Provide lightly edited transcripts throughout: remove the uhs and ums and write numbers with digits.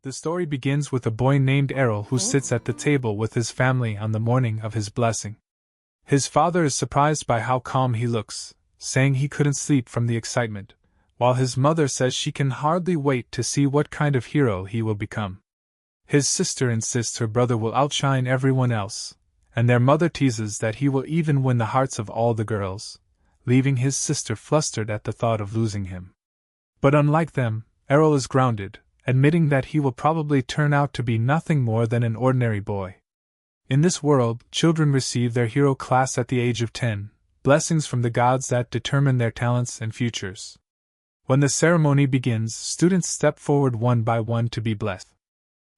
The story begins with a boy named Errol who sits at the table with his family on the morning of his blessing. His father is surprised by how calm he looks, saying he couldn't sleep from the excitement, while his mother says she can hardly wait to see what kind of hero he will become. His sister insists her brother will outshine everyone else, and their mother teases that he will even win the hearts of all the girls, leaving his sister flustered at the thought of losing him. But unlike them, Errol is grounded, admitting that he will probably turn out to be nothing more than an ordinary boy. In this world, children receive their hero class at the age of 10, blessings from the gods that determine their talents and futures. When the ceremony begins, students step forward one by one to be blessed.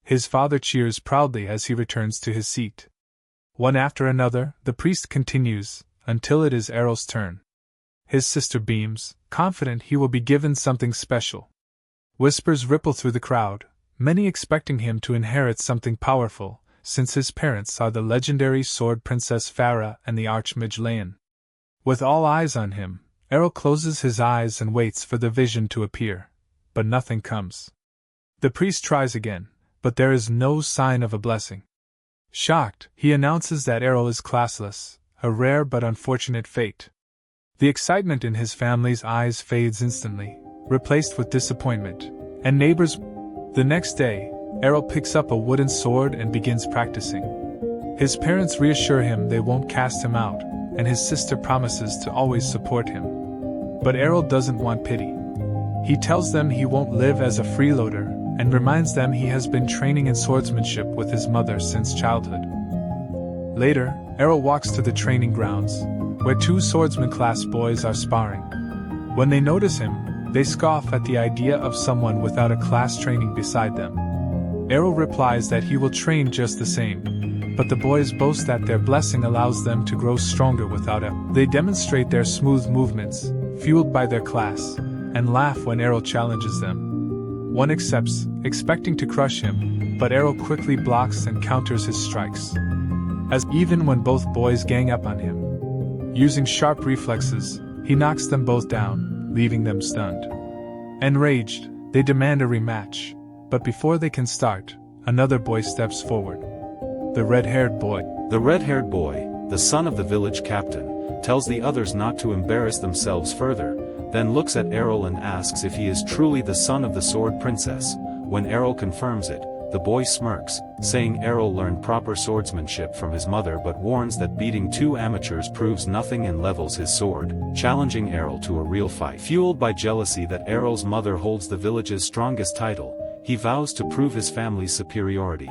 His father cheers proudly as he returns to his seat. One after another, the priest continues, until it is Errol's turn. His sister beams, confident he will be given something special. Whispers ripple through the crowd, many expecting him to inherit something powerful, since his parents are the legendary sword princess Farah and the archmage Layan. With all eyes on him, Errol closes his eyes and waits for the vision to appear, but nothing comes. The priest tries again, but there is no sign of a blessing. Shocked, he announces that Errol is classless, a rare but unfortunate fate. The excitement in his family's eyes fades instantly, replaced with disappointment, and neighbors. The next day, Errol picks up a wooden sword and begins practicing. His parents reassure him they won't cast him out, and his sister promises to always support him. But Errol doesn't want pity. He tells them he won't live as a freeloader, and reminds them he has been training in swordsmanship with his mother since childhood. Later, Errol walks to the training grounds, where two swordsman-class boys are sparring. When they notice him, they scoff at the idea of someone without a class training beside them. Errol replies that he will train just the same, but the boys boast that their blessing allows them to grow stronger without it. They demonstrate their smooth movements, fueled by their class, and laugh when Errol challenges them. One accepts, expecting to crush him, but Errol quickly blocks and counters his strikes. Even when both boys gang up on him, using sharp reflexes, he knocks them both down, leaving them stunned. Enraged, they demand a rematch, but before they can start, another boy steps forward. The red-haired boy. The red-haired boy, the son of the village captain, tells the others not to embarrass themselves further, then looks at Errol and asks if he is truly the son of the sword princess. When Errol confirms it, the boy smirks, saying Errol learned proper swordsmanship from his mother but warns that beating two amateurs proves nothing and levels his sword, challenging Errol to a real fight. Fueled by jealousy that Errol's mother holds the village's strongest title, he vows to prove his family's superiority.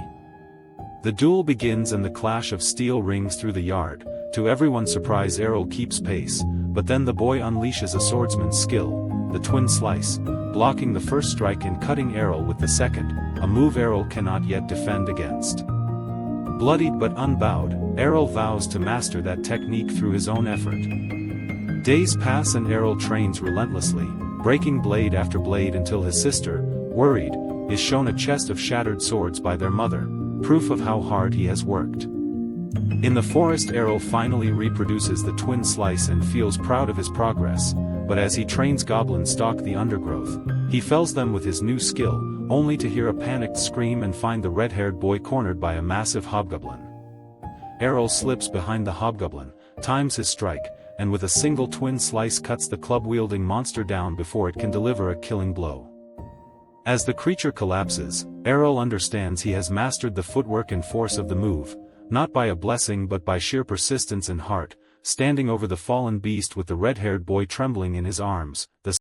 The duel begins and the clash of steel rings through the yard. To everyone's surprise, Errol keeps pace, but then the boy unleashes a swordsman's skill, the twin slice, blocking the first strike and cutting Errol with the second, a move Errol cannot yet defend against. Bloodied but unbowed, Errol vows to master that technique through his own effort. Days pass and Errol trains relentlessly, breaking blade after blade until his sister, worried, is shown a chest of shattered swords by their mother, proof of how hard he has worked. In the forest, Errol finally reproduces the twin slice and feels proud of his progress, but as he trains goblins stalk the undergrowth, he fells them with his new skill, only to hear a panicked scream and find the red-haired boy cornered by a massive hobgoblin. Errol slips behind the hobgoblin, times his strike, and with a single twin slice cuts the club-wielding monster down before it can deliver a killing blow. As the creature collapses, Errol understands he has mastered the footwork and force of the move, not by a blessing but by sheer persistence and heart. Standing over the fallen beast with the red-haired boy trembling in his arms, the